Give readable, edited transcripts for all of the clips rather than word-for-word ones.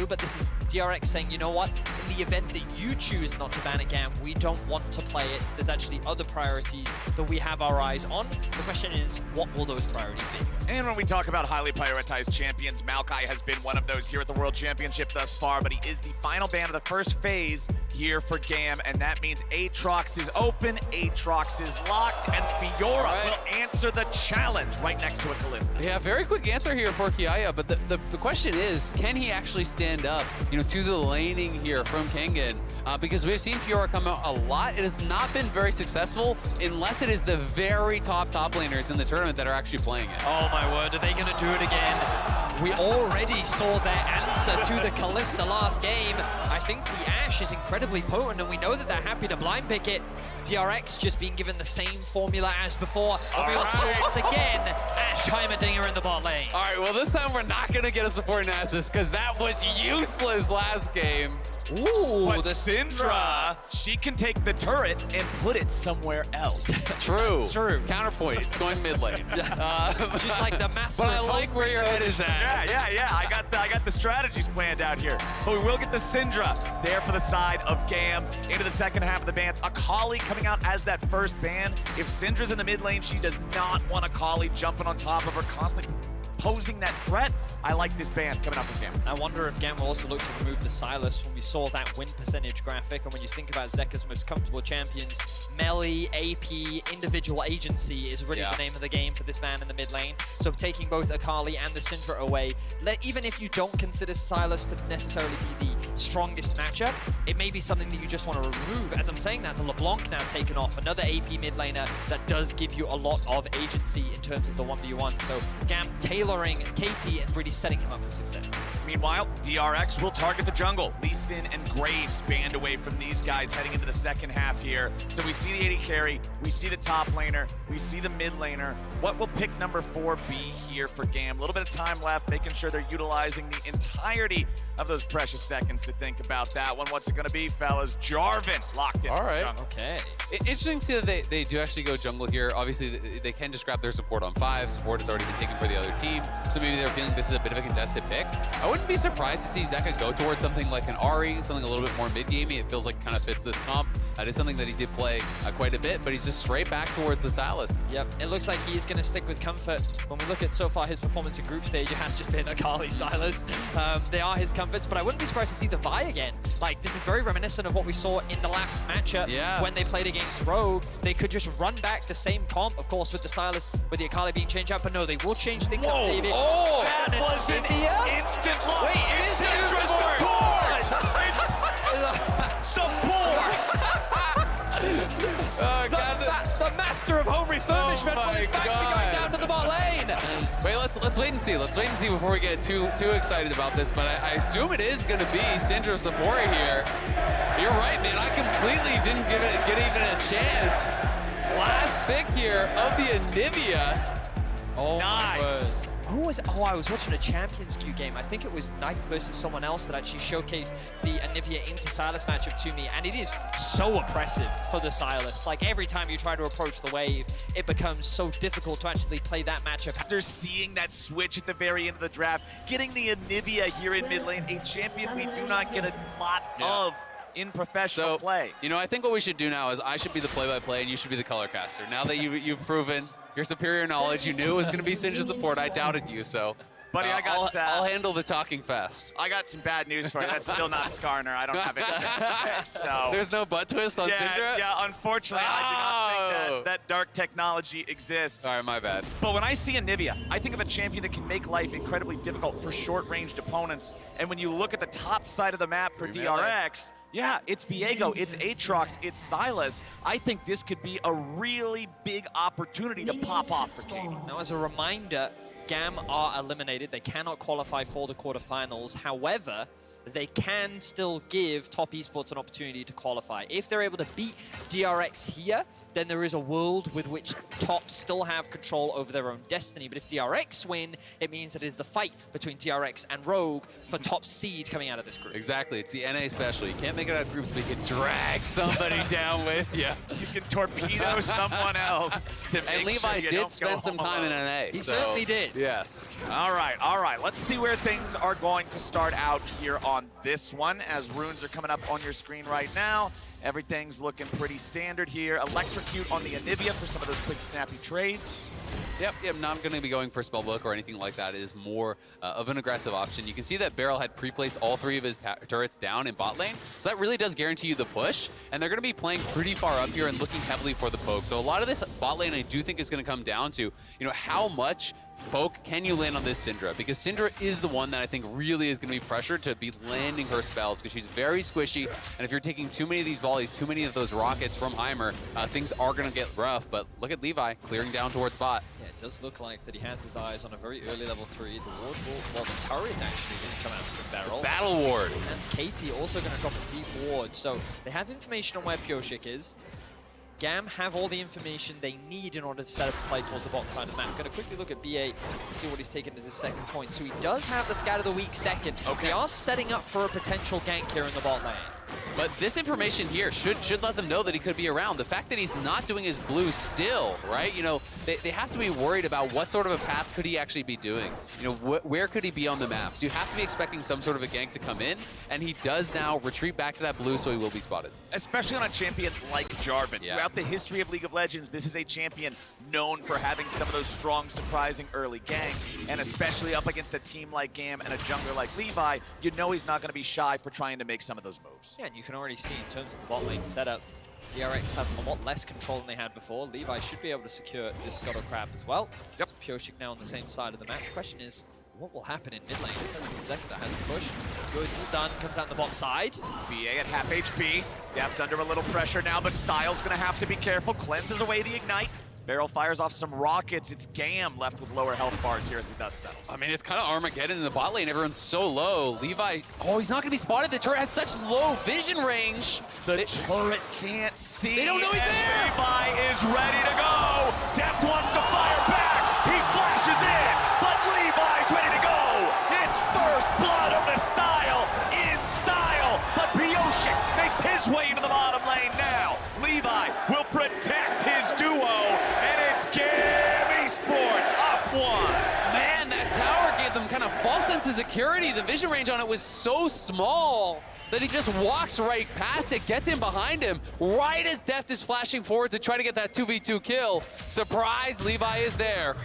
blue, but this is DRX saying, you know what, in the event that you choose not to ban a GAM, we don't want to play it. There's actually other priorities that we have our eyes on. The question is, what will those priorities be? And when we talk about highly prioritized champions, Maokai has been one of those here at the World Championship thus far, but he is the final ban of the first phase here for GAM, and that means Aatrox is open, Aatrox is locked, and Fiora will answer the challenge right next to a Kalista. Yeah, very quick answer here for Kiaya, but the question is, can he actually stand up, to the laning here from Kingen? Because we've seen Fiora come out a lot. It has not been very successful unless it is the very top laners in the tournament that are actually playing it. Oh my word, are they going to do it again? We already saw their answer to the Kalista last game. I think the Ashe is incredibly potent, and we know that they're happy to blind pick it. DRX just being given the same formula as before. But we will see once again, Ashe Heimerdinger in the bot lane. All right, well, this time we're not going to get a support Nasus because that was useless last game. Ooh, but the Syndra, she can take the turret and put it somewhere else. True. True. Counterpoint, it's going mid lane. She's like the master. But I like where your head is at. Yeah. I got the strategies planned out here. But we will get the Syndra there for the side of GAM into the second half of the bans. Akali coming out as that first ban. If Syndra's in the mid lane, she does not want Akali jumping on top of her, constantly posing that threat. I like this ban coming up from GAM. I wonder if GAM will also look to remove the Sylas when we saw that win percentage graphic. And when you think about Zeka's most comfortable champions, melee, AP, individual agency is really the name of the game for this man in the mid lane. So taking both Akali and the Syndra away, even if you don't consider Sylas to necessarily be the strongest matchup, it may be something that you just want to remove. As I'm saying that, the LeBlanc now taken off, another AP mid laner that does give you a lot of agency in terms of the 1v1. So GAM tailoring Kati and really setting him up for success. Meanwhile, DRX will target the jungle. Lee Sin and Graves banned away from these guys heading into the second half here. So we see the AD carry, we see the top laner, we see the mid laner. What will pick number 4 be here for GAM? A little bit of time left, making sure they're utilizing the entirety of those precious seconds to think about that one. What's it going to be, fellas? Jarvan locked in. All right. Jungle. Okay. Interesting to see that they do actually go jungle here. Obviously, they can just grab their support on 5. Support has already been taken for the other team, so maybe they're feeling this is a bit of a contested pick. I wouldn't be surprised to see Zeka go towards something like an Ahri, something a little bit more mid-gamey. It feels like kind of fits this comp. That is something that he did play quite a bit, but he's just straight back towards the Sylas. Yep, it looks like he's going to stick with comfort. When we look at so far his performance in group stage, it has just been Akali, Sylas. They are his comforts, but I wouldn't be surprised to see the Vi again. Like, this is very reminiscent of what we saw in the last matchup when they played against Rogue. They could just run back the same comp, of course, with the Sylas, with the Akali being changed out, but no, they will change things up, David. Oh, that was an instant lock. Wait, it's Syndra's support! The master of home refurbishment will in fact be going down to the bot lane. Wait, let's wait and see. Let's wait and see before we get too excited about this. But I assume it is going to be Syndra support here. You're right, man. I completely didn't get even a chance. Last pick here of the Anivia. Oh, nice. Who was it? Oh, I was watching a Champions Queue game. I think it was Knight versus someone else that actually showcased the Anivia into Sylas matchup to me, and it is so oppressive for the Sylas. Like, every time you try to approach the wave, it becomes so difficult to actually play that matchup. After seeing that switch at the very end of the draft, getting the Anivia here in mid lane, a champion we do not get a lot of in professional play. I think what we should do now is I should be the play-by-play and you should be the color caster. Now that you've proven your superior knowledge, you knew it was going to be Syndra support. I doubted you, so buddy, I'll handle the talking fast. I got some bad news for you. That's still not Skarner. I don't have it. So there's no butt twist on Syndra? Yeah, unfortunately, I do not think that dark technology exists. All right, my bad. But when I see Anivia, I think of a champion that can make life incredibly difficult for short-ranged opponents. And when you look at the top side of the map for DRX, it's Viego, it's Aatrox, it's Sylas. I think this could be a really big opportunity to pop off for Kati. Now, as a reminder, GAM are eliminated. They cannot qualify for the quarterfinals. However, they can still give Top Esports an opportunity to qualify. If they're able to beat DRX here, then there is a world with which top still have control over their own destiny. But if DRX win, it means that it is the fight between DRX and Rogue for top seed coming out of this group. Exactly. It's the NA special. You can't make it out of groups, but you can drag somebody down with you. You can torpedo someone else to make And Levi sure you did don't spend go some home time alone. in NA. He certainly did. Yes. All right. Let's see where things are going to start out here on this one as runes are coming up on your screen right now. Everything's looking pretty standard here. Electrocute on the Anivia for some of those quick, snappy trades. Yep, not going to be going for Spellbook or anything like that. It is more of an aggressive option. You can see that BeryL had pre-placed all 3 of his turrets down in bot lane, so that really does guarantee you the push, and they're going to be playing pretty far up here and looking heavily for the poke. So a lot of this bot lane I do think is going to come down to, how much poke can you land on this Syndra? Because Syndra is the one that I think really is going to be pressured to be landing her spells because she's very squishy, and if you're taking too many of these volleys, too many of those rockets from Heimer, things are going to get rough. But look at Levi clearing down towards bot. Yeah, it does look like that he has his eyes on a very early level 3. The ward will, the turret's actually going to come out from BeryL. Battle ward. And Kati also going to drop a deep ward. So they have information on where Pyosik is. GAM have all the information they need in order to set up a play towards the bot side of the map. I'm going to quickly look at BA and see what he's taken as his second point. So he does have the Scout of the Week second. Okay. They are setting up for a potential gank here in the bot lane. But this information here should let them know that he could be around. The fact that he's not doing his blue still, right? They have to be worried about what sort of a path could he actually be doing. Where could he be on the map? So you have to be expecting some sort of a gank to come in, and he does now retreat back to that blue, so he will be spotted. Especially on a champion like Jarvan. Yeah. Throughout the history of League of Legends, this is a champion known for having some of those strong, surprising early ganks, and especially up against a team like GAM and a jungler like Levi, he's not going to be shy for trying to make some of those moves. Yeah, and you can already see in terms of the bot lane setup, DRX have a lot less control than they had before. Levi should be able to secure this Scuttle Crab as well. Yep. Pyosik now on the same side of the map. The question is, what will happen in mid lane? It tells me Zeka has a push. Good stun comes out the bot side. BA at half HP. Deft under a little pressure now, but Styles going to have to be careful. Cleanses away the Ignite. BeryL fires off some rockets. It's GAM left with lower health bars here as the dust settles. I mean, it's kind of Armageddon in the bot lane. Everyone's so low. Levi, he's not going to be spotted. The turret has such low vision range. The turret can't see. They don't know he's there. Levi is ready to go. Deft wants to fire back. He flashes in, but Levi's ready to go. It's first blood of the style in style, but Pyosik makes his way into the bottom lane now. Levi will protect his duo, and it's GAM Esports up 1. Man, that tower gave them kind of false sense of security. The vision range on it was so small that he just walks right past it, gets in behind him, right as Deft is flashing forward to try to get that 2v2 kill. Surprise, Levi is there.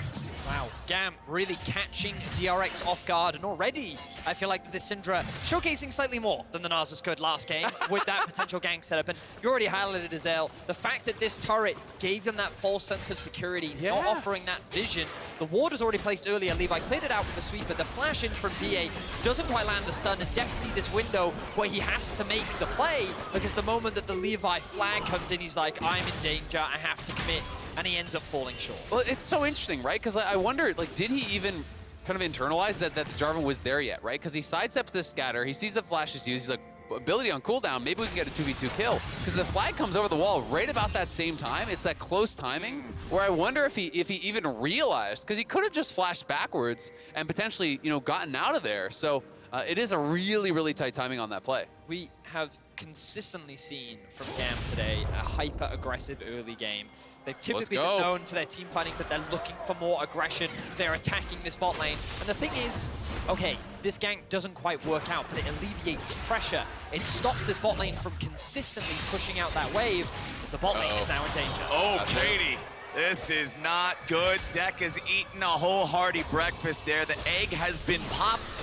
Wow, GAM really catching DRX off guard, and already I feel like this Syndra showcasing slightly more than the Narsus could last game with that potential gank setup. And you already highlighted as well the fact that this turret gave them that false sense of security, not offering that vision. The ward was already placed earlier. Levi cleared it out with the sweep, but the flash in from BA doesn't quite land the stun, and Deft sees this window where he has to make the play, because the moment that the Levi flag comes in, he's like, I'm in danger, I have to commit, and he ends up falling short. Well, it's so interesting, right? Because I wonder, did he even kind of internalize that Jarvan was there yet, right? Because he sidesteps this scatter, he sees the flashes used, he's like, ability on cooldown, maybe we can get a 2v2 kill. Because the flag comes over the wall right about that same time. It's that close timing where I wonder if he even realized, because he could have just flashed backwards and potentially, gotten out of there. So it is a really, really tight timing on that play. We have consistently seen from GAM today a hyper-aggressive early game. They've typically been known for their team fighting, but they're looking for more aggression. They're attacking this bot lane. And the thing is, okay, this gank doesn't quite work out, but it alleviates pressure. It stops this bot lane from consistently pushing out that wave, because the bot lane is now in danger. Oh, Katie, this is not good. Zeka's eaten a whole hearty breakfast there. The egg has been popped.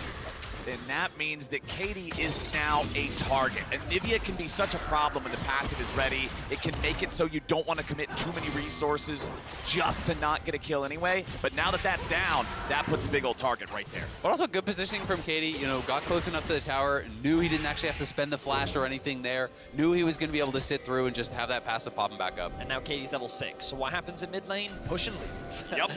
Then that means that Katie is now a target. Anivia can be such a problem when the passive is ready. It can make it so you don't want to commit too many resources just to not get a kill anyway. But now that that's down, that puts a big old target right there. But also good positioning from Katie, got close enough to the tower, knew he didn't actually have to spend the flash or anything there, knew he was going to be able to sit through and just have that passive pop him back up. And now Katie's level 6. So what happens in mid lane? Push and leave. Yep.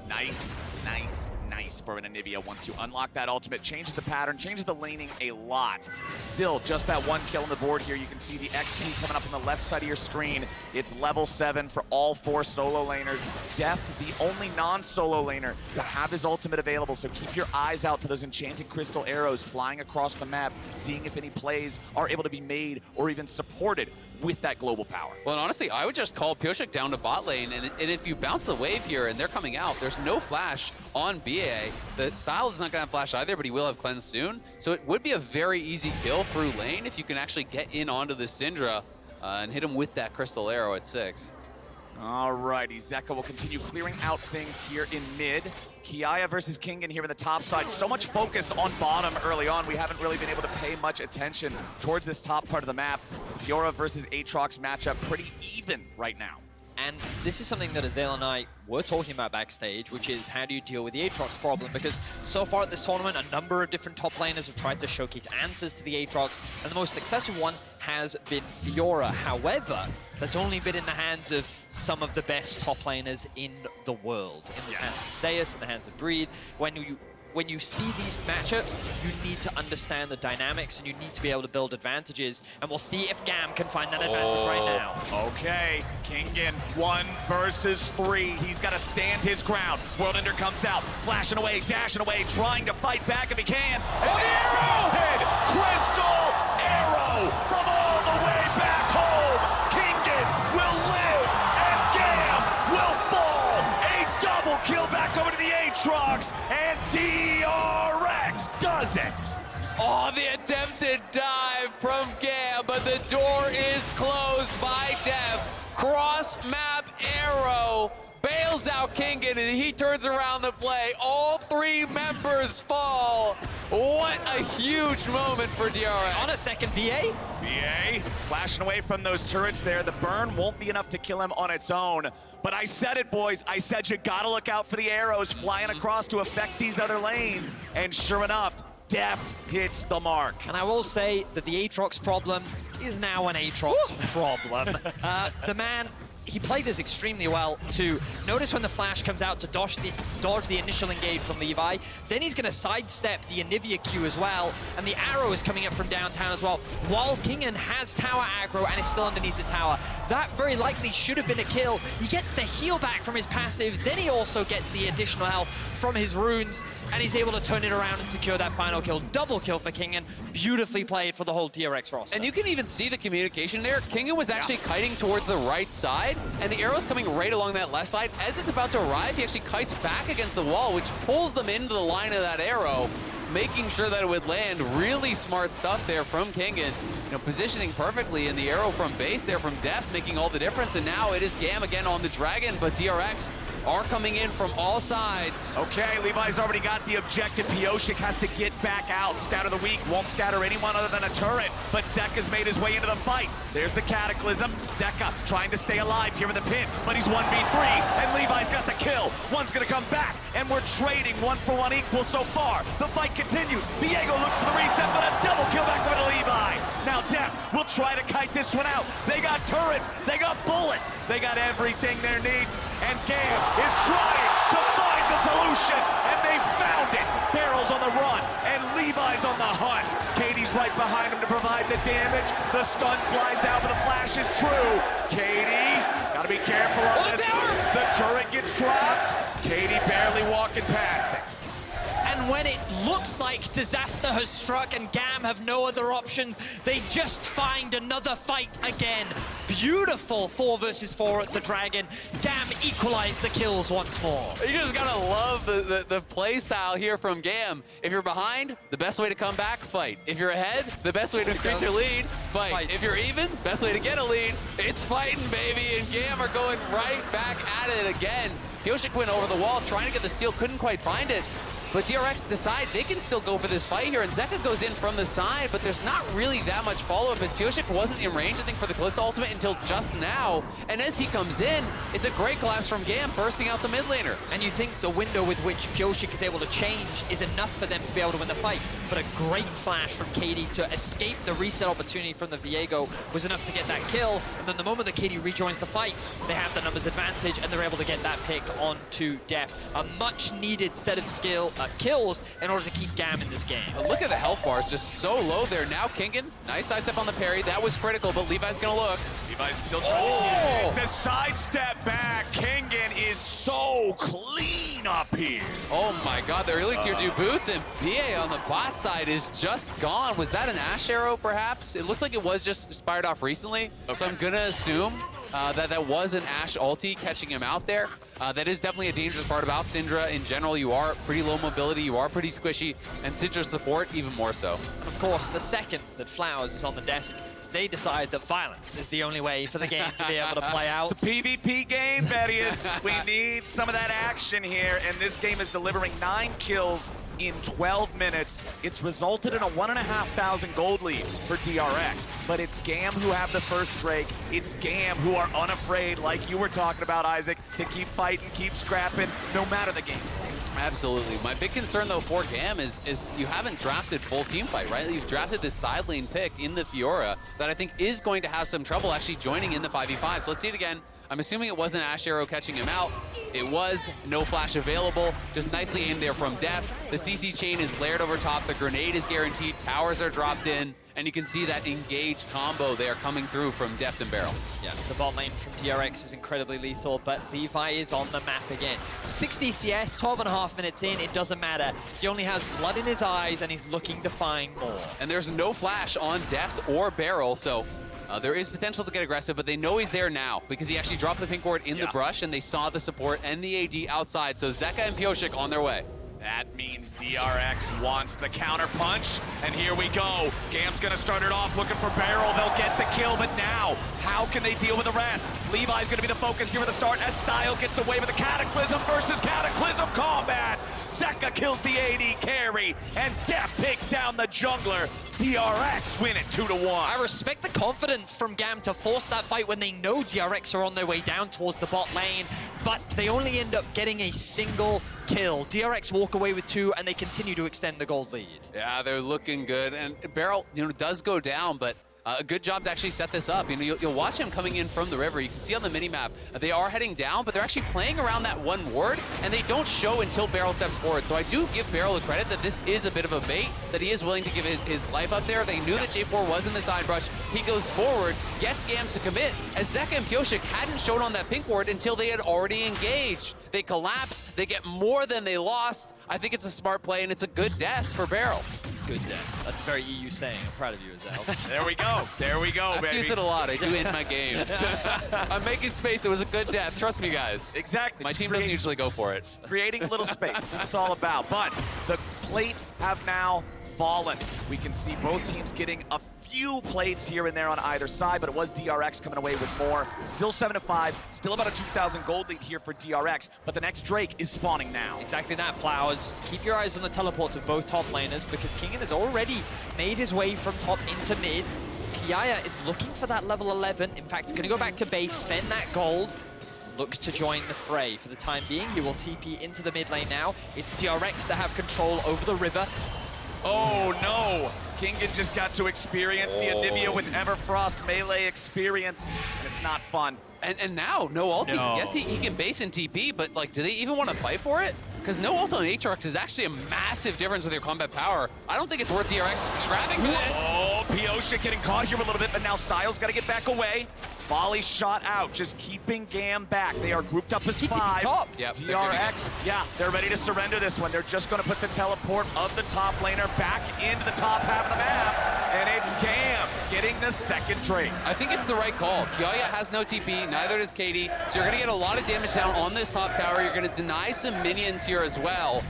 Nice, nice, nice for an Anivia once you unlock that ultimate. Changes the pattern, changes the laning a lot. Still, just that one kill on the board here. You can see the XP coming up on the left side of your screen. It's level 7 for all 4 solo laners. Deft, the only non-solo laner to have his ultimate available, so keep your eyes out for those enchanted crystal arrows flying across the map, seeing if any plays are able to be made or even supported with that global power. Well, and honestly, I would just call Pyosik down to bot lane, and if you bounce the wave here and they're coming out, there's no flash on BA. The style is not going to have flash either, but he will have cleanse soon. So it would be a very easy kill through lane if you can actually get in onto the Syndra and hit him with that crystal arrow at 6. Alrighty, Zeka will continue clearing out things here in mid. Kiaya versus Kingen here in the top side. So much focus on bottom early on. We haven't really been able to pay much attention towards this top part of the map. Fiora versus Aatrox matchup pretty even right now. And this is something that Azale and I were talking about backstage, which is how do you deal with the Aatrox problem? Because so far at this tournament, a number of different top laners have tried to showcase answers to the Aatrox, and the most successful one has been Fiora. However, that's only been in the hands of some of the best top laners in the world. In the hands of Sylas, in the hands of BeryL. When you see these matchups, you need to understand the dynamics and you need to be able to build advantages. And we'll see if GAM can find that advantage right now. Okay, Kingen, 1 versus 3. He's got to stand his ground. Worldender comes out, flashing away, dashing away, trying to fight back if he can. And enchanted crystal arrow from all the way back home. Kingen will live and GAM will fall. A double kill back over to the Aatrox, and DRX does it. Oh, the attempted dive from GAM, but the door is closed by Deft. Cross-map arrow bails out Kingen, and he turns around the play. All 3 members fall. What a huge moment for DRX. On a second, BA. BA flashing away from those turrets there. The burn won't be enough to kill him on its own. But I said it, boys. I said you gotta look out for the arrows flying across to affect these other lanes. And sure enough, Deft hits the mark. And I will say that the Aatrox problem is now an Aatrox problem. The man, he played this extremely well too. Notice when the flash comes out to dodge the initial engage from Levi, then he's gonna sidestep the Anivia Q as well, and the arrow is coming up from downtown as well, while Kingen has tower aggro and is still underneath the tower. That very likely should have been a kill. He gets the heal back from his passive, then he also gets the additional health from his runes, and he's able to turn it around and secure that final kill. Double kill for Kingen. Beautifully played for the whole DRX roster. And you can even see the communication there. Kingen was actually kiting towards the right side, and the arrow's coming right along that left side. As it's about to arrive, he actually kites back against the wall, which pulls them into the line of that arrow, making sure that it would land. Really smart stuff there from Kingen. You know, positioning perfectly, and the arrow from base there from Deft making all the difference. And now it is GAM again on the Dragon, but DRX are coming in from all sides. Okay, Levi's already got the objective. Pyosik has to get back out. Scatter the weak, won't scatter anyone other than a turret, but Zeka's made his way into the fight. There's the Cataclysm. Zeka trying to stay alive here in the pit, but he's 1v3, and Levi's got the kill. One's gonna come back, and we're trading 1-for-1 equal so far. The fight continues. Viego looks for the reset, but a double kill back by Levi. Now Deft will try to kite this one out. They got turrets, they got bullets, they got everything they need, and GAM is trying to find the solution, and they found it. BeryL's on the run, and Levi's on the hunt. Katie's right behind him to provide the damage. The stun flies out, but the flash is true. Katie, gotta be careful on this. The turret gets dropped. Katie barely walking past it. And when it looks like disaster has struck and GAM have no other options, they just find another fight again. Beautiful 4 versus 4 at the Dragon. GAM equalized the kills once more. You just gotta love the play style here from GAM. If you're behind, the best way to come back, fight. If you're ahead, the best way to increase your lead, fight. If you're even, best way to get a lead, it's fighting, baby. And GAM are going right back at it again. Pyosik went over the wall, trying to get the steal, couldn't quite find it. but DRX decide they can still go for this fight here, and Zeka goes in from the side, but there's not really that much follow-up as Pyosik wasn't in range, I think, for the Kalista ultimate until just now. And as he comes in, it's a great collapse from GAM, bursting out the mid laner. And you think the window with which Pyosik is able to change is enough for them to be able to win the fight, but a great flash from Kati to escape the reset opportunity from the Viego was enough to get that kill, and then the moment that Kati rejoins the fight, they have the numbers advantage, and they're able to get that pick onto Deft. A much-needed set of kills in order to keep GAM in this game. But look at the health bars, just so low there. Now Kingen, nice sidestep on the parry. That was critical, but Levi's gonna look. Levi's still trying to get the sidestep back. Kingen is so clean up here. Oh my god, the early tier 2 boots, and BA on the bot side is just gone. Was that an Ashe arrow, perhaps? It looks like it was just fired off recently, so I'm gonna assume that was an Ashe ulti catching him out there. That is definitely a dangerous part about Syndra in general. You are pretty low mobility, you are pretty squishy, and Syndra's support even more so. And of course, the second that Flowers is on the desk, they decide that violence is the only way for the game to be able to play out. It's a PvP game, Bettius. We need some of that action here, and this game is delivering 9 kills in 12 minutes. It's resulted in a 1,500 gold lead for DRX, but it's GAM who have the first Drake. It's GAM who are unafraid, like you were talking about, Isaac, to keep fighting, keep scrapping, no matter the game state. Absolutely. My big concern, though, for GAM is you haven't drafted full team fight, right? You've drafted this side lane pick in the Fiora that I think is going to have some trouble actually joining in the 5v5. So let's see it again. I'm assuming it wasn't Ashe arrow catching him out. It was. No flash available. Just nicely aimed there from Deft. The CC chain is layered over top. The grenade is guaranteed. Towers are dropped in. And you can see that engaged combo there coming through from Deft and BeryL. Yeah, the bot lane from DRX is incredibly lethal, but Levi is on the map again. 60 CS, 12.5 minutes in, it doesn't matter. He only has blood in his eyes, and he's looking to find more. And there's no flash on Deft or BeryL, so there is potential to get aggressive, but they know he's there now because he actually dropped the pink ward in the brush, and they saw the support and the AD outside. So Zeka and Pyosik on their way. That means DRX wants the counter punch, and here we go. GAM's gonna start it off looking for BeryL. They'll get the kill, but now, how can they deal with the rest? Levi's gonna be the focus here at the start as Style gets away with the Cataclysm versus Cataclysm combat. Zeka kills the AD carry, and Deft takes down the jungler. DRX win it 2-1. I respect the confidence from GAM to force that fight when they know DRX are on their way down towards the bot lane, but they only end up getting a single kill. DRX walk away with 2, and they continue to extend the gold lead. Yeah, they're looking good, and BeryL, does go down, but a good job to actually set this up. You'll watch him coming in from the river. You can see on the minimap they are heading down, but they're actually playing around that one ward, and they don't show until BeryL steps forward. So I do give BeryL the credit that this is a bit of a bait, that he is willing to give his life up there. They knew that J4 was in the side brush. He goes forward, gets GAM to commit, as Zeka and Pyosik hadn't shown on that pink ward until they had already engaged. They collapse, they get more than they lost. I think it's a smart play, and it's a good death for BeryL. Good death. That's a very EU saying. I'm proud of you, Azal. There we go. There we go, baby. I've used it a lot. I do in my games. I'm making space. It was a good death. Trust me, guys. Exactly. My team doesn't usually go for it. Creating a little space. That's what it's all about. But the plates have now fallen. We can see both teams getting a few plates here and there on either side, but it was DRX coming away with more. Still 7-5, still about a 2,000 gold lead here for DRX, but the next Drake is spawning now. Exactly that, Flowers. Keep your eyes on the teleports of both top laners because Kingen has already made his way from top into mid. Kiaya is looking for that level 11. In fact, going to go back to base, spend that gold, look to join the fray. For the time being, he will TP into the mid lane now. It's DRX that have control over the river. Oh no! Kingen just got to experience the Anivia with Everfrost melee experience, and it's not fun. And now, no ulti. No. Yes, he can base in TP, but do they even want to fight for it? Because no ult on Aatrox is actually a massive difference with your combat power. I don't think it's worth DRX scrapping for this. Oh, Pyosik getting caught here a little bit, but now Styles got to get back away. Volley shot out, just keeping GAM back. They are grouped up as 5. Top. Yep, DRX, yeah, they're ready to surrender this one. They're just going to put the teleport of the top laner back into the top half of the map, and it's GAM getting the second Drake. I think it's the right call. Kiaya has no TP, neither does Kati, so you're going to get a lot of damage down on this top tower. You're going to deny some minions here as well.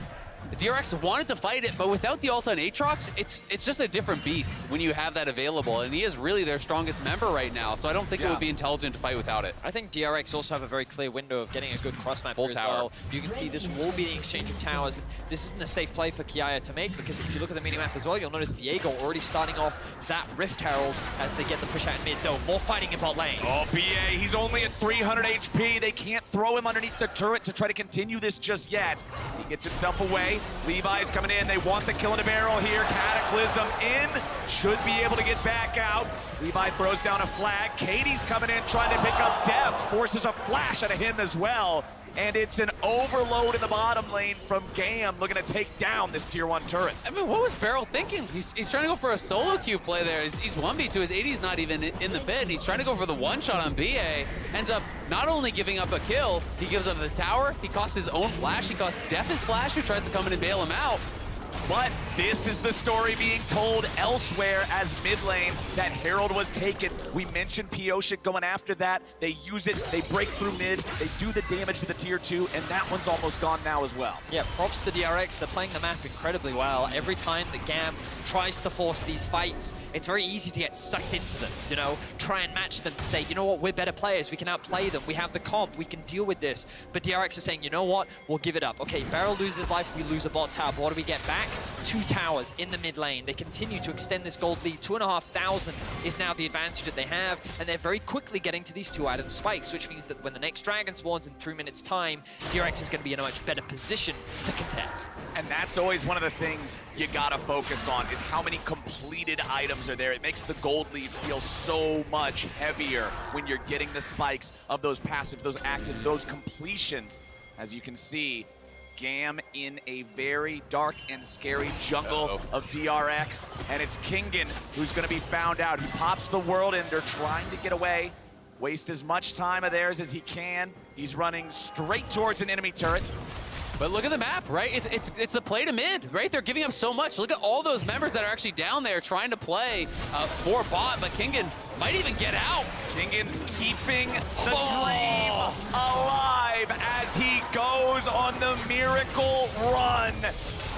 DRX wanted to fight it, but without the ult on Aatrox, it's just a different beast when you have that available, and he is really their strongest member right now, so I don't think it would be intelligent to fight without it. I think DRX also have a very clear window of getting a good cross map here as well. You can see this will be the exchange of towers. This isn't a safe play for Kiaya to make, because if you look at the mini-map as well, you'll notice Viego already starting off that Rift Herald as they get the push out in mid, though. More fighting in bot lane. Oh, BA, he's only at 300 HP. They can't throw him underneath the turret to try to continue this just yet. He gets himself away. Levi's coming in. They want the kill in a barrel here. Cataclysm in. Should be able to get back out. Levi throws down a flag. Katie's coming in trying to pick up Deft. Forces a flash out of him as well. And it's an overload in the bottom lane from GAM looking to take down this tier 1 turret. I mean, what was BeryL thinking? He's trying to go for a solo queue play there. He's 1v2, his AD's not even in the pit. He's trying to go for the one-shot on BA. Ends up not only giving up a kill, he gives up the tower, he costs his own flash, he costs Deft his flash, who tries to come in and bail him out. But this is the story being told elsewhere as mid lane. That Herald was taken. We mentioned Pyosik going after that. They use it, they break through mid, they do the damage to the tier 2, and that one's almost gone now as well. Yeah, props to DRX. They're playing the map incredibly well. Every time that GAM tries to force these fights, it's very easy to get sucked into them, you know? Try and match them, say, you know what, we're better players, we can outplay them, we have the comp, we can deal with this. But DRX is saying, you know what, we'll give it up. Okay, BeryL loses life, we lose a bot tower, but what do we get back? 2 towers in the mid lane. They continue to extend this gold lead. 2,500 is now the advantage that they have, and they're very quickly getting to these 2 item spikes, which means that when the next dragon spawns in 3 minutes time, DRX is going to be in a much better position to contest. And that's always one of the things you gotta focus on, is how many completed items are there. It makes the gold lead feel so much heavier when you're getting the spikes of those passive, those active, those completions. As you can see, GAM in a very dark and scary jungle of DRX, and it's Kingen who's going to be found out. He pops the world in. They're trying to get away, waste as much time of theirs as he can. He's running straight towards an enemy turret. But look at the map, right? It's the play to mid, right? They're giving up so much. Look at all those members that are actually down there trying to play for bot, but Kingen might even get out. Kingen's keeping the dream alive as he goes on the miracle run.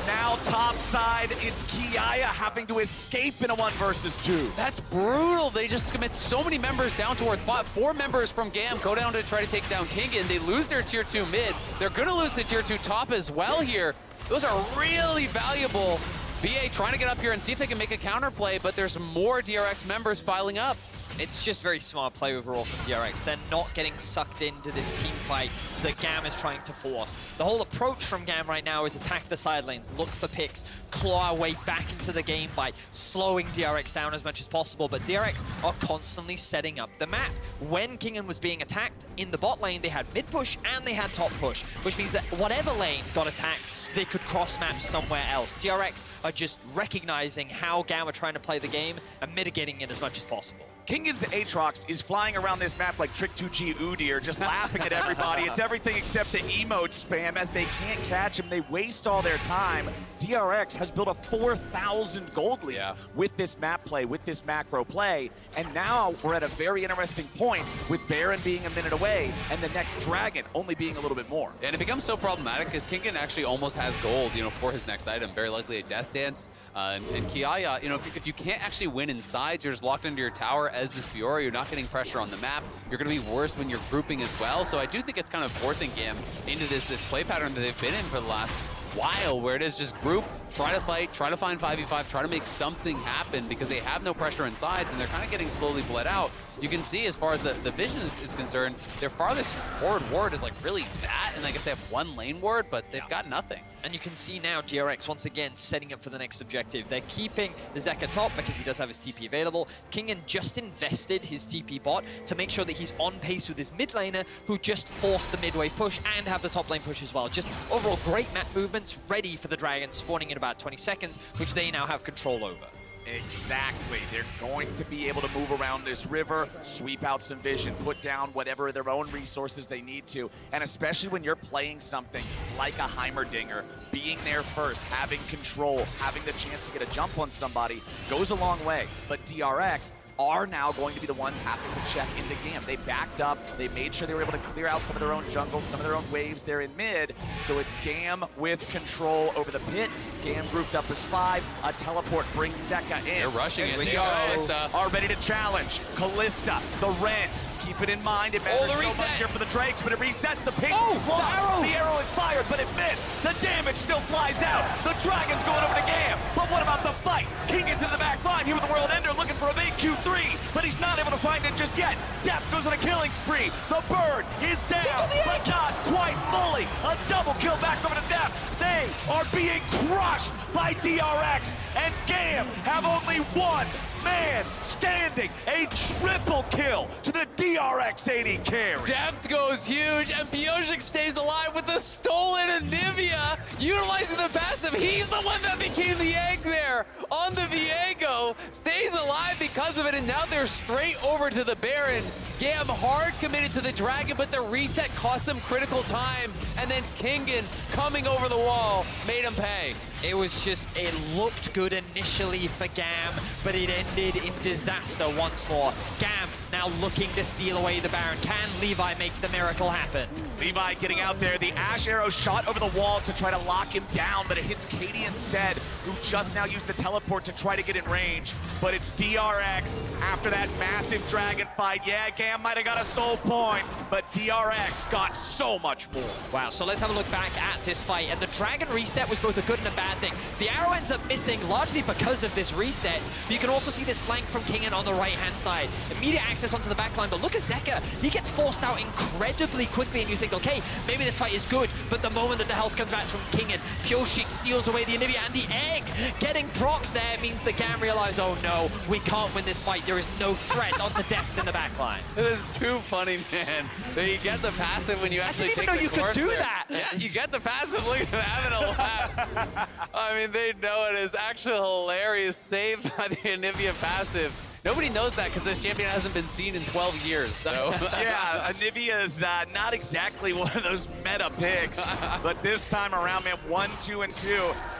Now topside, it's Kiaya having to escape in a 1 versus 2. That's brutal. They just commit so many members down towards bot. 4 members from GAM go down to try to take down Kingen. They lose their tier 2 mid. They're going to lose the tier 2 top as well here. Those are really valuable. BA trying to get up here and see if they can make a counterplay, but there's more DRX members filing up. It's just very smart play overall from DRX. They're not getting sucked into this team fight that GAM is trying to force. The whole approach from GAM right now is attack the side lanes, look for picks, claw our way back into the game by slowing DRX down as much as possible. But DRX are constantly setting up the map. When Kingen was being attacked in the bot lane, they had mid push and they had top push, which means that whatever lane got attacked, they could cross-match somewhere else. DRX are just recognizing how GAM are trying to play the game and mitigating it as much as possible. Kingen's Aatrox is flying around this map like Trick 2G Udyr, just laughing at everybody. It's everything except the emote spam. As they can't catch him, they waste all their time. DRX has built a 4,000 gold lead with this map play, with this macro play. And now we're at a very interesting point with Baron being a minute away and the next dragon only being a little bit more. And it becomes so problematic because Kingen actually almost has gold, you know, for his next item. Very likely a Death Dance. And Kiaya, you know, if you can't actually win in sides, you're just locked into your tower as this Fiora. You're not getting pressure on the map. You're going to be worse when you're grouping as well. So I do think it's kind of forcing GAM into this play pattern that they've been in for the last while, where it is just group, try to fight, try to find 5v5, try to make something happen because they have no pressure in sides and they're kind of getting slowly bled out. You can see as far as the vision is concerned, their farthest forward ward is like really that, and I guess they have 1 lane ward, but they've got nothing. And you can see now DRX once again setting up for the next objective. They're keeping the Zeka top because he does have his TP available. Kingen just invested his TP bot to make sure that he's on pace with his mid laner, who just forced the mid wave push and have the top lane push as well. Just overall great map movements, ready for the dragon spawning in about 20 seconds, which they now have control over. Exactly. They're going to be able to move around this river, sweep out some vision, put down whatever their own resources they need to. And especially when you're playing something like a Heimerdinger, being there first, having control, having the chance to get a jump on somebody goes a long way. But DRX are now going to be the ones having to check into GAM. They backed up, they made sure they were able to clear out some of their own jungles, some of their own waves there in mid, so it's GAM with control over the pit. GAM grouped up as 5, a teleport brings Zeka in. They're rushing and it. DRX are ready to challenge. Kalista, the Ren. Keep it in mind, it matters so much here for the Drakes, but it resets the ping. The arrow is fired, but it missed. The damage still flies out. The Dragon's going over to GAM. But what about the fight? Kingen's in the back line here with the World Ender looking for a big Q3, but he's not able to find it just yet. Deft goes on a killing spree. The bird is down, but not quite fully. A double kill back over to Deft. They are being crushed by DRX, and GAM have only one man standing. A triple kill to the DRX AD carry. Deft goes huge, and Pyosik stays alive with the stolen Anivia, utilizing the passive. He's the one that became the egg there on the Viego. Stays alive because of it, and now they're straight over to the Baron. GAM hard committed to the Dragon, but the reset cost them critical time, and then Kingen coming over the wall made him pay. It was just, it looked good initially for GAM, but it ended in disaster once more. GAM now looking to steal away the Baron. Can Levi make the miracle happen? Levi getting out there, the Ashe arrow shot over the wall to try to lock him down, but it hits Kati instead, who just now used the teleport to try to get in range. But it's DRX after that massive dragon fight. Yeah, GAM might have got a soul point, but DRX got so much more. Wow, so let's have a look back at this fight. And the dragon reset was both a good and a bad thing. The arrow ends up missing largely because of this reset, but you can also see this flank from Kingen on the right-hand side. Immediate access onto the backline, but look at Zeka. He gets forced out incredibly quickly, and you think, okay, maybe this fight is good, but the moment that the health comes back from Kingen, Pyosik steals away the Anivia, and the egg getting procs there means that GAM realize, oh no, we can't win this fight. There is no threat onto Deft in the backline. It is too funny, man, that you get the passive when you actually take the course. I didn't even know you could do there. that. Yeah, you get the passive. Look at him having a laugh. I mean, they know it is actually hilarious. Saved by the Anivia passive. Nobody knows that because this champion hasn't been seen in 12 years, so. Yeah, Anivia's not exactly one of those meta picks, but this time around, man, 1, 2, and 2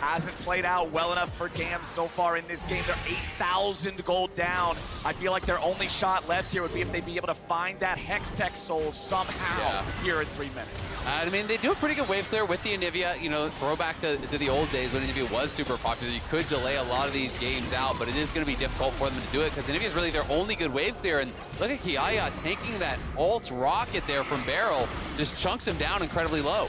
hasn't played out well enough for GAM so far in this game. They're 8,000 gold down. I feel like their only shot left here would be if they'd be able to find that Hextech soul somehow here in 3 minutes. I mean, they do a pretty good wave clear with the Anivia. You know, throwback to the old days when Anivia was super popular. You could delay a lot of these games out, but it is going to be difficult for them to do it because Anivia is really their only good wave clear. And look at Kiaya taking that ult rocket there from BeryL, just chunks him down incredibly low.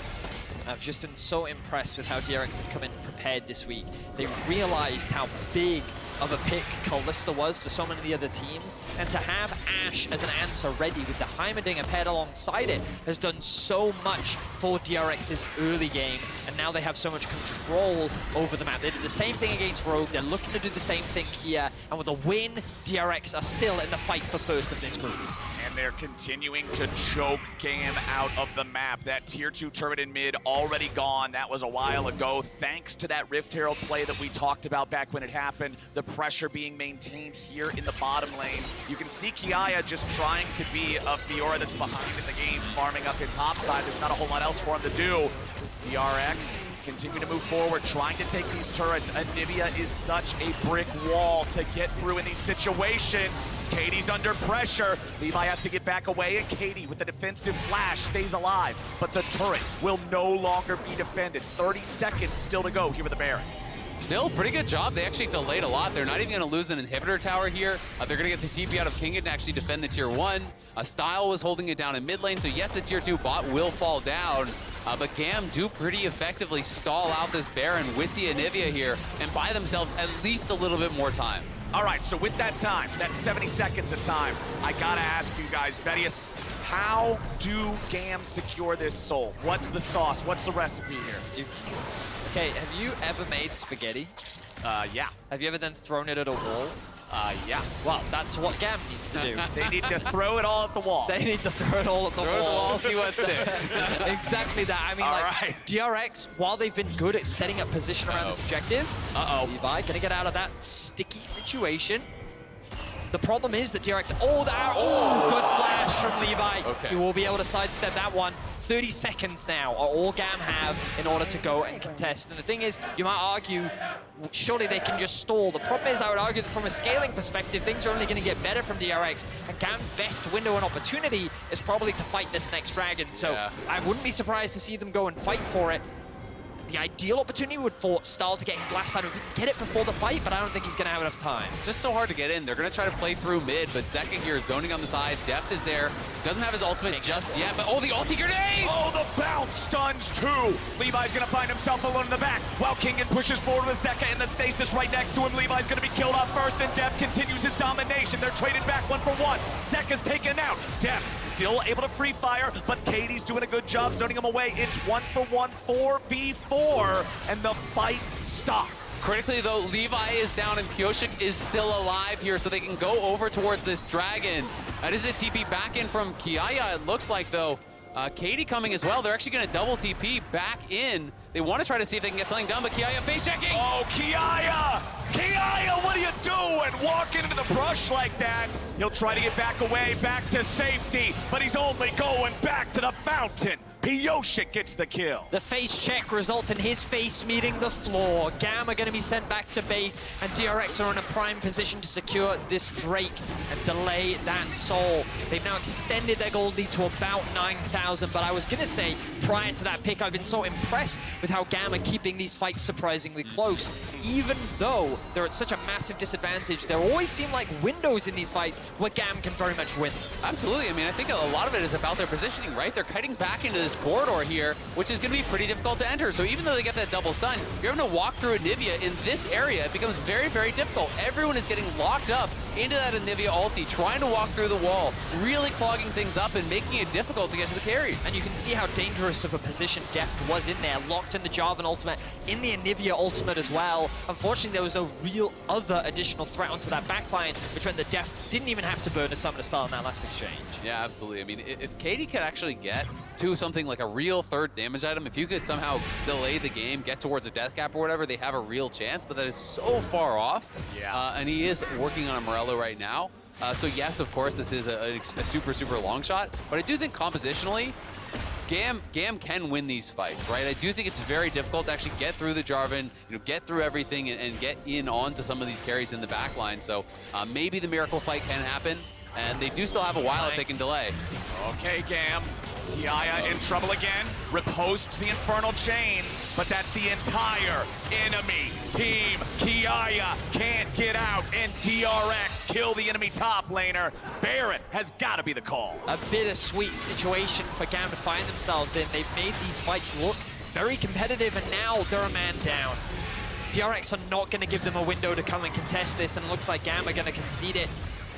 I've just been so impressed with how DRX have come in prepared this week. They realized how big of a pick Kalista was for so many of the other teams, and to have Ashe as an answer ready with the Heimerdinger paired alongside it has done so much for DRX's early game, and now they have so much control over the map. They did the same thing against Rogue, they're looking to do the same thing here, and with a win, DRX are still in the fight for first of this group. And they're continuing to choke GAM out of the map. That tier 2 turret in mid already gone. That was a while ago. Thanks to that Rift Herald play that we talked about back when it happened. The pressure being maintained here in the bottom lane. You can see Kiaya just trying to be a Fiora that's behind in the game, farming up his top side. There's not a whole lot else for him to do. DRX continue to move forward, trying to take these turrets. Anivia is such a brick wall to get through in these situations. Katie's under pressure. Levi has to get back away, and Kati with the defensive flash stays alive. But the turret will no longer be defended. 30 seconds still to go here with the Baron. Still, pretty good job. They actually delayed a lot. They're not even going to lose an inhibitor tower here. They're going to get the TP out of Kingen and actually defend the tier 1. Style was holding it down in mid lane, so yes, the tier 2 bot will fall down. But GAM do pretty effectively stall out this Baron with the Anivia here and buy themselves at least a little bit more time. All right, so with that time, that 70 seconds of time, I gotta ask you guys, BeryL, how do GAM secure this soul? What's the sauce? What's the recipe here? Okay, have you ever made spaghetti? Yeah. Have you ever then thrown it at a wall? Yeah. Well, that's what GAM needs to do. They need to throw it all at the wall. They need to throw it all at the Throw it at the wall, see what sticks. Exactly that. I mean, like, DRX, while they've been good at setting up position around this objective, Levi gonna get out of that sticky situation. The problem is that DRX, good flash from Levi. Okay. He will be able to sidestep that one. 30 seconds now are all GAM have in order to go and contest. And the thing is, you might argue, surely they can just stall. The problem is, I would argue that from a scaling perspective, things are only going to get better from DRX. And GAM's best window and opportunity is probably to fight this next dragon. So I wouldn't be surprised to see them go and fight for it. The ideal opportunity would for Stahl to get his last time. If he can get it before the fight, but I don't think he's going to have enough time. It's just so hard to get in. They're going to try to play through mid, but Zeka here zoning on the side. Deft is there. Doesn't have his ultimate just yet, but the ulti grenade! Oh, the bounce stuns too! Levi's gonna find himself alone in the back, while Kingen pushes forward with Zeka in the stasis right next to him. Levi's gonna be killed off first, and Deft continues his domination. They're traded back 1-for-1. Zeka's taken out. Deft still able to free fire, but Katie's doing a good job zoning him away. It's 1-for-1, 4v4, and the fight stops. Critically though, Levi is down and Pyosik is still alive here, so they can go over towards this dragon. That is a TP back in from Kiaya, it looks like though. Katie coming as well. They're actually going to double TP back in. They want to try to see if they can get something done, but Kiaya face checking. Oh, Kiaya! Kiaya, what are you doing? Walking into the brush like that. He'll try to get back away, back to safety, but he's only going back to the fountain. Pyosik gets the kill. The face check results in his face meeting the floor. GAM are going to be sent back to base, and DRX are in a prime position to secure this Drake and delay that soul. They've now extended their gold lead to about 9,000, but I was going to say, prior to that pick, I've been so impressed with how GAM are keeping these fights surprisingly close. Even though they're at such a massive disadvantage, there always seem like windows in these fights where GAM can very much win. Absolutely. I mean, I think a lot of it is about their positioning, right? They're cutting back into this corridor here, which is going to be pretty difficult to enter. So even though they get that double stun, you're having to walk through Anivia in this area. It becomes very, very difficult. Everyone is getting locked up into that Anivia ulti, trying to walk through the wall, really clogging things up and making it difficult to get to the carries. And you can see how dangerous of a position Deft was in there, locked in the Jarvan ultimate, in the Anivia ultimate as well. Unfortunately, there was no real other additional threat onto that backline, which meant that Deft didn't even have to burn a summoner spell in that last exchange. Yeah, absolutely. I mean, if Katie could actually get to something like a real third damage item, if you could somehow delay the game, get towards a death cap or whatever, they have a real chance, but that is so far off. Yeah. And he is working on a Morello right now. So yes, of course, this is a super, super long shot, but I do think compositionally, GAM can win these fights, right? I do think it's very difficult to actually get through the Jarvan, get through everything and get in onto some of these carries in the back line. So maybe the miracle fight can happen, and they do still have a while if they can delay. Okay, GAM. Kiaya in trouble again, riposts the Infernal Chains, but that's the entire enemy team. Kiaya can't get out, and DRX kill the enemy top laner. BeryL has got to be the call. A bittersweet situation for GAM to find themselves in. They've made these fights look very competitive, and now they're a man down. DRX are not going to give them a window to come and contest this, and it looks like GAM are going to concede it.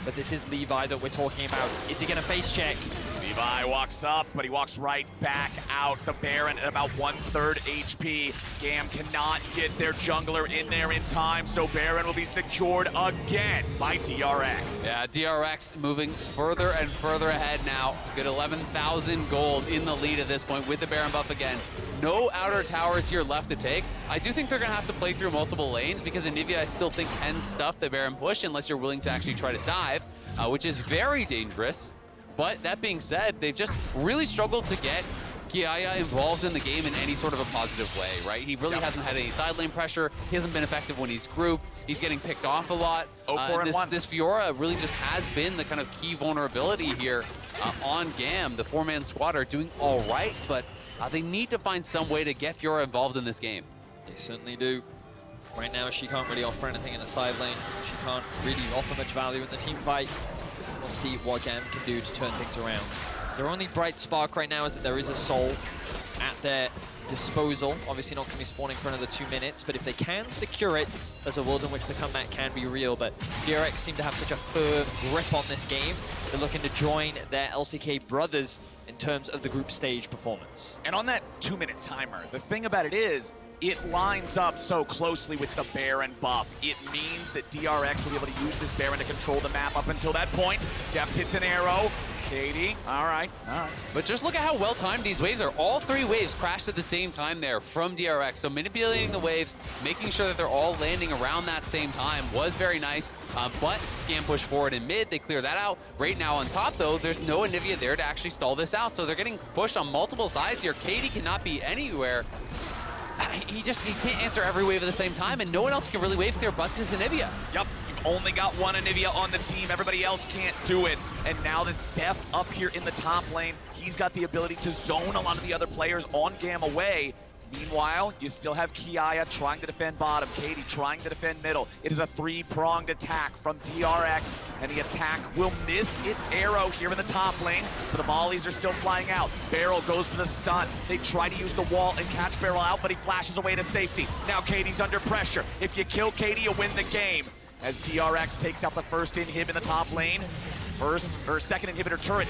But this is Levi that we're talking about. Is he going to face check? Levi walks up, but he walks right back out. The BeryL at about 1/3 HP. GAM cannot get their jungler in there in time, so BeryL will be secured again by DRX. Yeah, DRX moving further and further ahead now. Good 11,000 gold in the lead at this point with the BeryL buff again. No outer towers here left to take. I do think they're going to have to play through multiple lanes because Anivia, I still think, can stuff the BeryL push unless you're willing to actually try to dive, which is very dangerous. But that being said, they've just really struggled to get Kiaya involved in the game in any sort of a positive way, right? He really hasn't had any side lane pressure. He hasn't been effective when he's grouped. He's getting picked off a lot. This Fiora really just has been the kind of key vulnerability here on GAM. The four-man squad are doing all right, but they need to find some way to get Fiora involved in this game. They certainly do. Right now, she can't really offer anything in the side lane. She can't really offer much value in the team fight. We'll see what GAM can do to turn things around. Their only bright spark right now is that there is a soul at their disposal. Obviously not going to be spawning for another 2 minutes, but if they can secure it, there's a world in which the comeback can be real. But DRX seem to have such a firm grip on this game. They're looking to join their LCK brothers in terms of the group stage performance. And on that 2-minute timer, the thing about it is, it lines up so closely with the BeryL buff. It means that DRX will be able to use this BeryL to control the map up until that point. Deft hits an arrow. Katie, all right. But just look at how well timed these waves are. All 3 waves crashed at the same time there from DRX. So manipulating the waves, making sure that they're all landing around that same time was very nice. But GAM push forward in mid, they clear that out. Right now on top though, there's no Anivia there to actually stall this out. So they're getting pushed on multiple sides here. Katie cannot be anywhere. He can't answer every wave at the same time, and no one else can really wave clear but this Anivia. Yep, you've only got one Anivia on the team. Everybody else can't do it. And now that Deft up here in the top lane, he's got the ability to zone a lot of the other players on GAM away. Meanwhile, you still have Kiaya trying to defend bottom, Katie trying to defend middle. It is a 3-pronged attack from DRX, and the attack will miss its arrow here in the top lane, but the volleys are still flying out. BeryL goes for the stun. They try to use the wall and catch BeryL out, but he flashes away to safety. Now Katie's under pressure. If you kill Katie, you win the game. As DRX takes out the first inhib in the top lane. Second inhibitor turret,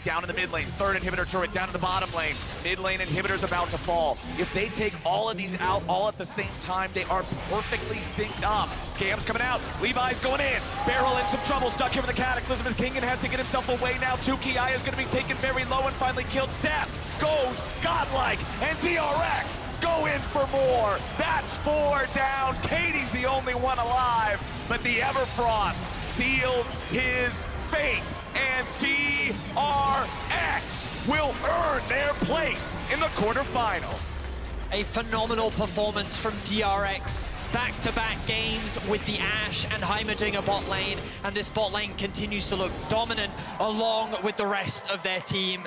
down in the mid lane. Third inhibitor turret down in the bottom lane. Mid lane inhibitor's about to fall. If they take all of these out all at the same time, they are perfectly synced up. GAM's coming out. Levi's going in. BeryL in some trouble, stuck here with the Cataclysm as Kingen has to get himself away now too. Kiaya is going to be taken very low and finally killed. Deft goes godlike, and DRX go in for more. That's 4 down. Katie's the only one alive, but the Everfrost seals his fate, and DRX will earn their place in the quarterfinals. A phenomenal performance from DRX. Back-to-back games with the Ashe and Heimerdinger bot lane, and this bot lane continues to look dominant along with the rest of their team.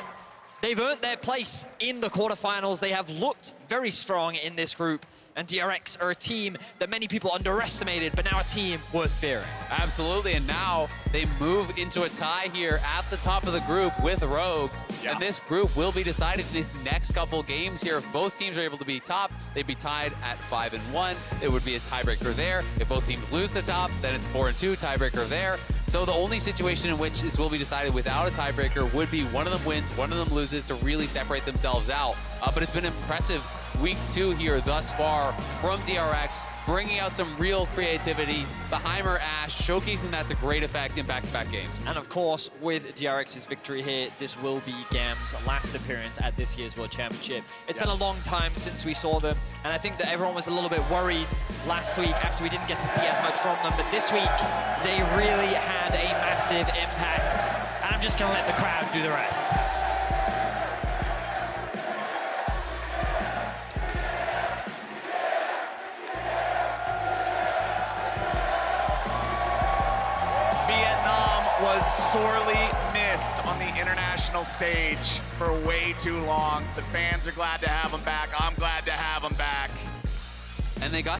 They've earned their place in the quarterfinals. They have looked very strong in this group, and DRX are a team that many people underestimated, but now a team worth fearing. Absolutely, and now they move into a tie here at the top of the group with Rogue. Yeah. And this group will be decided in these next couple games here. If both teams are able to be top, they'd be tied at 5-1. It would be a tiebreaker there. If both teams lose the top, then it's 4-2, tiebreaker there. So the only situation in which this will be decided without a tiebreaker would be one of them wins, one of them loses to really separate themselves out. But it's been impressive week 2 here thus far from DRX, bringing out some real creativity. The Heimer Ashe showcasing that to great effect in back-to-back games. And of course, with DRX's victory here, this will be GAM's last appearance at this year's World Championship. It's been a long time since we saw them, and I think that everyone was a little bit worried last week after we didn't get to see as much from them, but this week, they really had a massive impact, and I'm just gonna let the crowd do the rest. Was sorely missed on the international stage for way too long. The fans are glad to have him back. I'm glad to have him back. And they got